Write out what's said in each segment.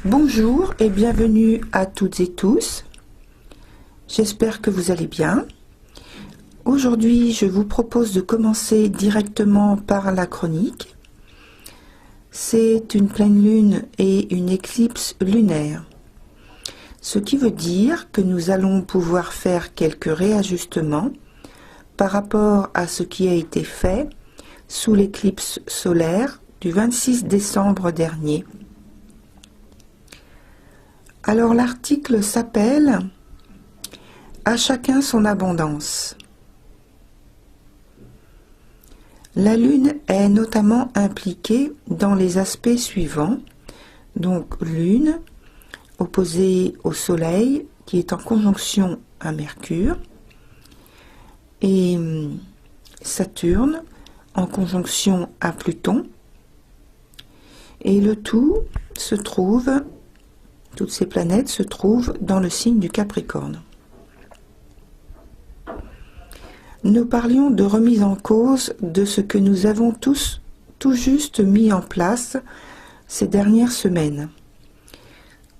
Bonjour et bienvenue à toutes et tous. J'espère que vous allez bien. Aujourd'hui, je vous propose de commencer directement par la chronique. C'est une pleine lune et une éclipse lunaire. Ce qui veut dire que nous allons pouvoir faire quelques réajustements par rapport à ce qui a été fait sous l'éclipse solaire du 26 décembre dernier. Alors l'article s'appelle « À chacun son abondance ». La Lune est notamment impliquée dans les aspects suivants, donc Lune opposée au Soleil qui est en conjonction à Mercure et Saturne en conjonction à Pluton, et le tout se trouve, toutes ces planètes se trouvent dans le signe du Capricorne. Nous parlions de remise en cause de ce que nous avons tous tout juste mis en place ces dernières semaines.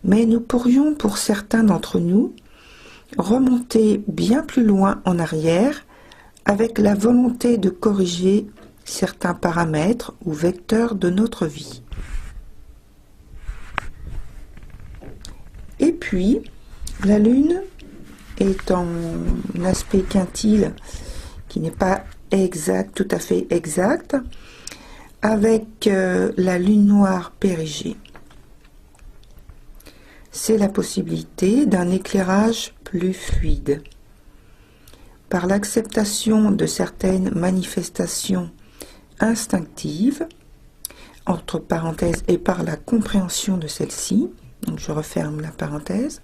Mais nous pourrions, pour certains d'entre nous, remonter bien plus loin en arrière avec la volonté de corriger certains paramètres ou vecteurs de notre vie. Et puis, la Lune est en aspect quintile qui n'est pas exact, tout à fait exact, avec la Lune noire périgée. C'est la possibilité d'un éclairage plus fluide. Par l'acceptation de certaines manifestations instinctives, entre parenthèses, et par la compréhension de celles-ci, donc je referme la parenthèse,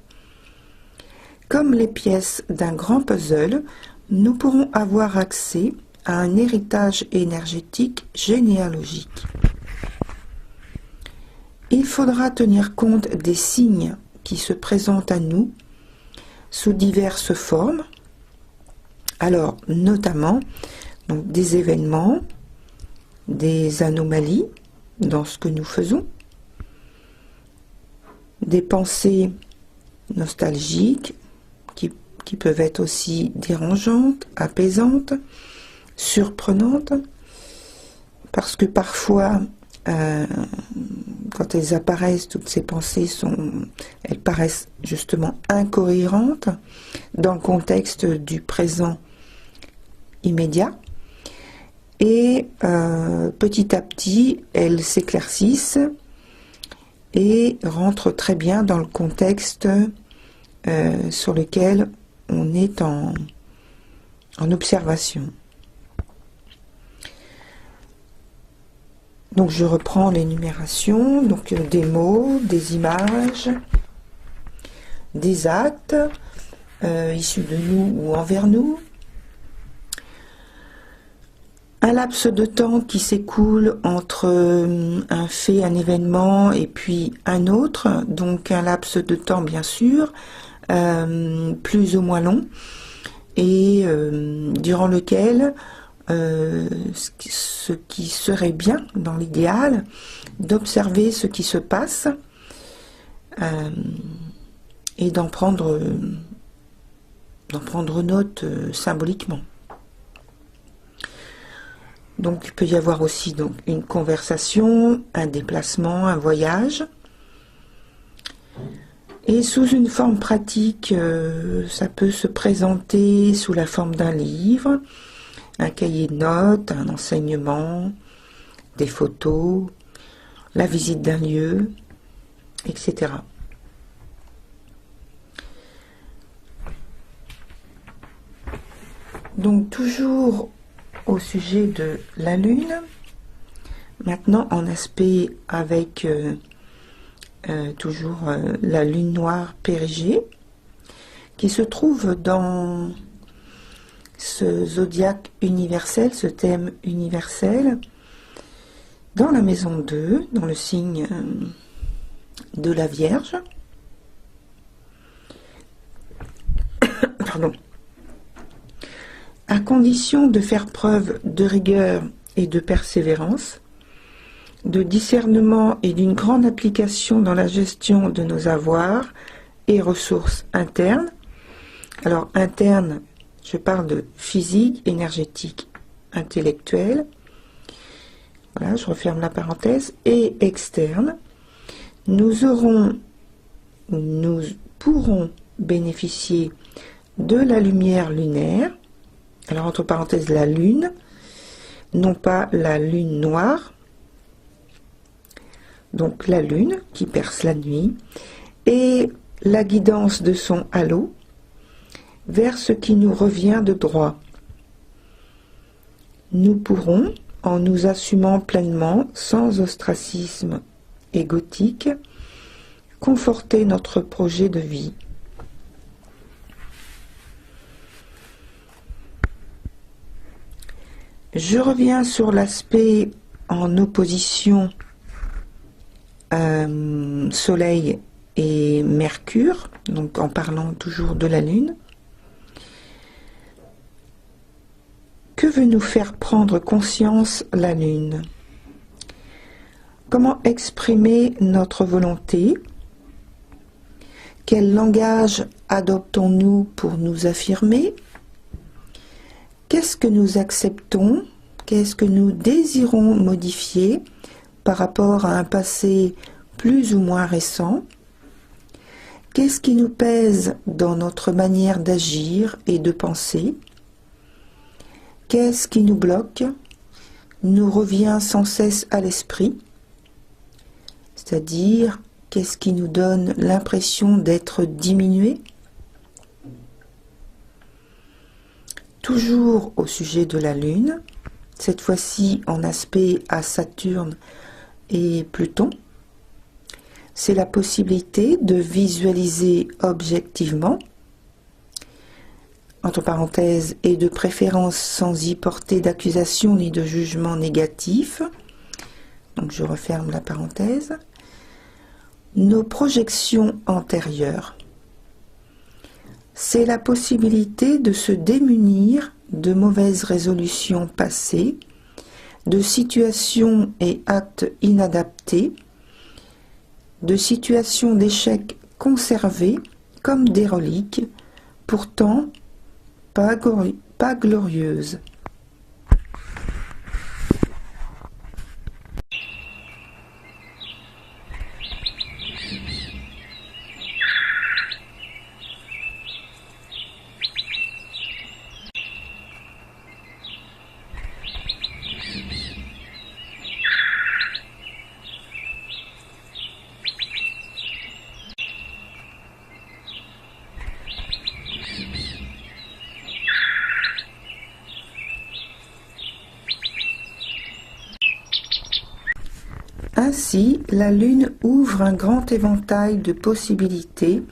comme les pièces d'un grand puzzle, nous pourrons avoir accès à un héritage énergétique généalogique. Il faudra tenir compte des signes qui se présentent à nous sous diverses formes, alors notamment donc, des événements, des anomalies dans ce que nous faisons, des pensées nostalgiques qui peuvent être aussi dérangeantes, apaisantes, surprenantes, parce que parfois, quand elles apparaissent, toutes ces pensées elles paraissent justement incohérentes dans le contexte du présent immédiat, et petit à petit, elles s'éclaircissent et rentrent très bien dans le contexte sur lequel on est en observation. Donc je reprends l'énumération, donc des mots, des images, des actes issus de nous ou envers nous, un laps de temps qui s'écoule entre un fait, un événement et puis un autre, donc un laps de temps bien sûr, plus ou moins long, et durant lequel ce qui serait bien dans l'idéal d'observer ce qui se passe et d'en prendre note symboliquement. Donc il peut y avoir aussi donc, une conversation, un déplacement, un voyage. Et sous une forme pratique, ça peut se présenter sous la forme d'un livre, un cahier de notes, un enseignement, des photos, la visite d'un lieu, etc. Donc toujours au sujet de la Lune, maintenant en aspect avec toujours la Lune noire périgée, qui se trouve dans ce zodiaque universel, ce thème universel, dans la maison 2, dans le signe de la Vierge. Pardon. À condition de faire preuve de rigueur et de persévérance, de discernement et d'une grande application dans la gestion de nos avoirs et ressources internes. Alors interne, je parle de physique, énergétique, intellectuelle. Voilà, je referme la parenthèse. Et externe, nous pourrons bénéficier de la lumière lunaire. Alors entre parenthèses, la lune, non pas la lune noire. Donc la lune qui perce la nuit et la guidance de son halo vers ce qui nous revient de droit. Nous pourrons, en nous assumant pleinement, sans ostracisme égotique, conforter notre projet de vie. Je reviens sur l'aspect en opposition Soleil et Mercure, donc en parlant toujours de la Lune. Que veut nous faire prendre conscience la Lune? Comment exprimer notre volonté? Quel langage adoptons-nous pour nous affirmer? Qu'est-ce que nous acceptons? Qu'est-ce que nous désirons modifier par rapport à un passé plus ou moins récent? Qu'est-ce qui nous pèse dans notre manière d'agir et de penser? Qu'est-ce qui nous bloque, nous revient sans cesse à l'esprit? C'est-à-dire, qu'est-ce qui nous donne l'impression d'être diminué? Toujours au sujet de la Lune, cette fois-ci en aspect à Saturne et Pluton, c'est la possibilité de visualiser objectivement, entre parenthèses, et de préférence sans y porter d'accusation ni de jugement négatif, donc je referme la parenthèse, nos projections antérieures. C'est la possibilité de se démunir de mauvaises résolutions passées, de situations et actes inadaptés, de situations d'échecs conservées comme des reliques, pourtant pas glorieuses. Ainsi, la Lune ouvre un grand éventail de possibilités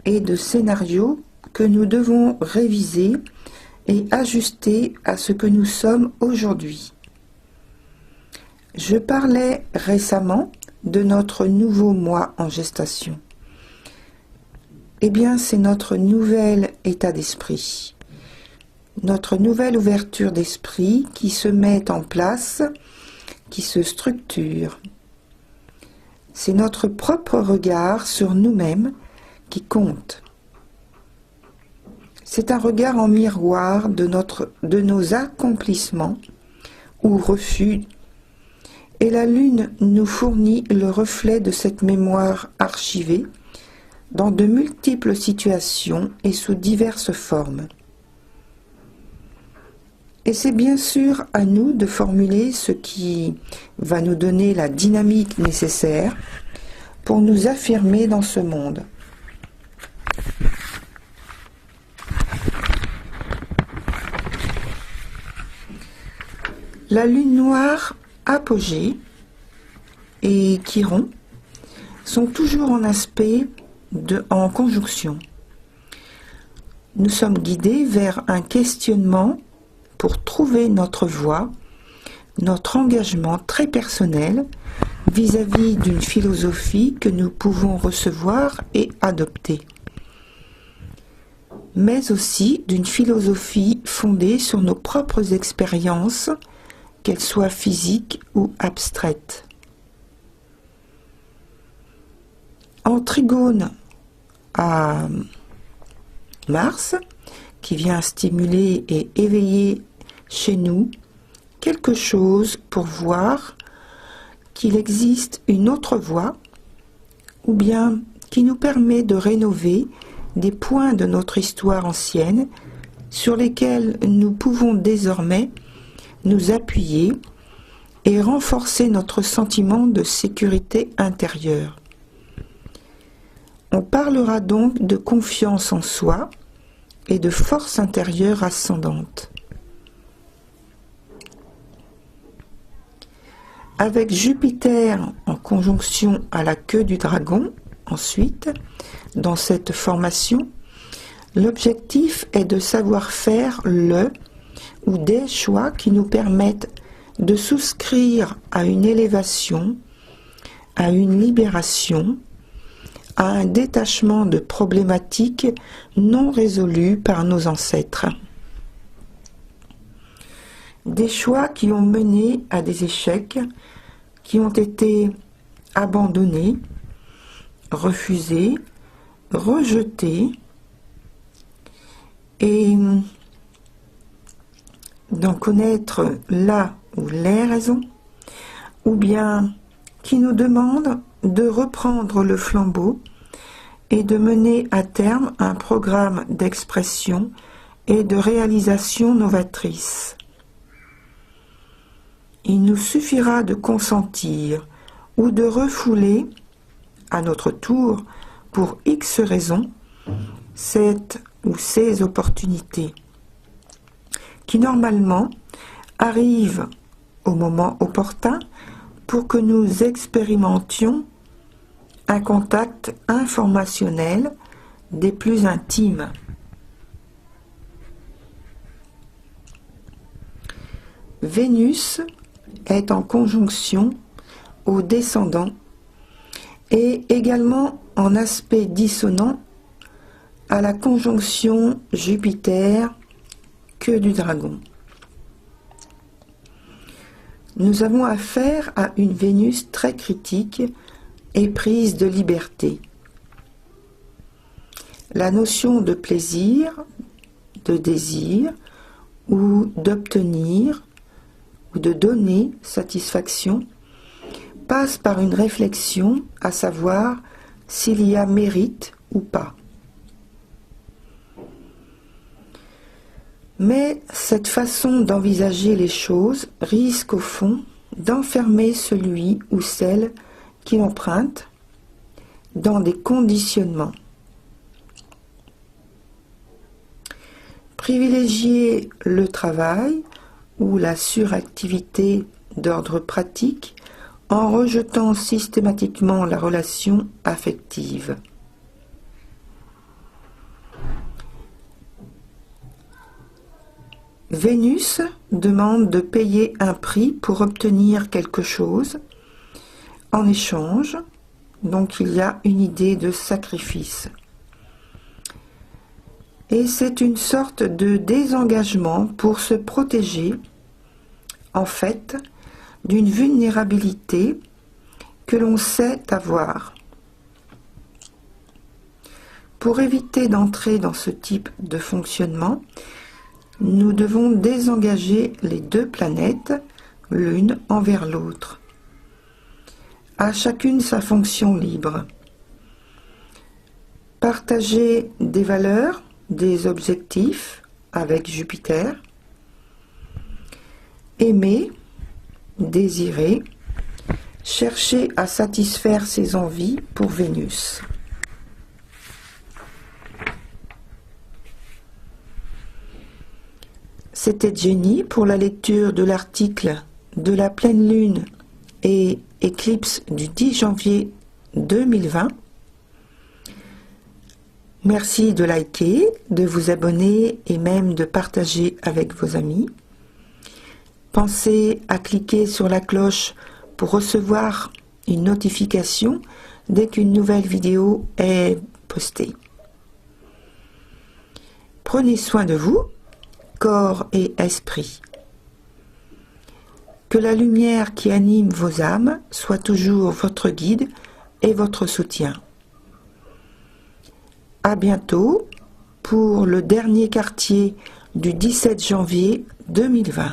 et de scénarios que nous devons réviser et ajuster à ce que nous sommes aujourd'hui. Je parlais récemment de notre nouveau moi en gestation. Eh bien, c'est notre nouvel état d'esprit, notre nouvelle ouverture d'esprit qui se met en place, qui se structure. C'est notre propre regard sur nous-mêmes qui compte. C'est un regard en miroir de nos accomplissements ou refus, et la Lune nous fournit le reflet de cette mémoire archivée dans de multiples situations et sous diverses formes. Et c'est bien sûr à nous de formuler ce qui va nous donner la dynamique nécessaire pour nous affirmer dans ce monde. La lune noire, apogée et Chiron sont toujours en aspect en conjonction. Nous sommes guidés vers un questionnement pour trouver notre voie, notre engagement très personnel vis-à-vis d'une philosophie que nous pouvons recevoir et adopter, mais aussi d'une philosophie fondée sur nos propres expériences, qu'elles soient physiques ou abstraites. en trigone à Mars, qui vient stimuler et éveiller chez nous quelque chose pour voir qu'il existe une autre voie, ou bien qui nous permet de rénover des points de notre histoire ancienne sur lesquels nous pouvons désormais nous appuyer et renforcer notre sentiment de sécurité intérieure. On parlera donc de confiance en soi et de force intérieure ascendante. Avec Jupiter en conjonction à la queue du dragon, ensuite, dans cette formation, l'objectif est de savoir faire le ou des choix qui nous permettent de souscrire à une élévation, à une libération, à un détachement de problématiques non résolues par nos ancêtres. Des choix qui ont mené à des échecs, qui ont été abandonnés, refusés, rejetés, et d'en connaître la ou les raisons, ou bien qui nous demandent de reprendre le flambeau et de mener à terme un programme d'expression et de réalisation novatrice. Il nous suffira de consentir ou de refouler, à notre tour, pour X raisons, cette ou ces opportunités, qui normalement arrivent au moment opportun pour que nous expérimentions un contact informationnel des plus intimes. Vénus est en conjonction au descendant et également en aspect dissonant à la conjonction Jupiter, queue du dragon. Nous avons affaire à une Vénus très critique et prise de liberté. La notion de plaisir, de désir ou d'obtenir ou de donner satisfaction passe par une réflexion à savoir s'il y a mérite ou pas. Mais cette façon d'envisager les choses risque au fond d'enfermer celui ou celle qui emprunte dans des conditionnements. Privilégier le travail ou la suractivité d'ordre pratique en rejetant systématiquement la relation affective. Vénus demande de payer un prix pour obtenir quelque chose en échange, donc il y a une idée de sacrifice. Et c'est une sorte de désengagement pour se protéger, en fait, d'une vulnérabilité que l'on sait avoir. Pour éviter d'entrer dans ce type de fonctionnement, nous devons désengager les deux planètes l'une envers l'autre. À chacune sa fonction libre. Partager des valeurs, des objectifs avec Jupiter. Aimer, désirer, chercher à satisfaire ses envies pour Vénus. C'était Jenny pour la lecture de l'article de la pleine lune et éclipse du 10 janvier 2020. Merci de liker, de vous abonner et même de partager avec vos amis. Pensez à cliquer sur la cloche pour recevoir une notification dès qu'une nouvelle vidéo est postée. Prenez soin de vous, corps et esprit. Que la lumière qui anime vos âmes soit toujours votre guide et votre soutien. à bientôt pour le dernier quartier du 17 janvier 2020.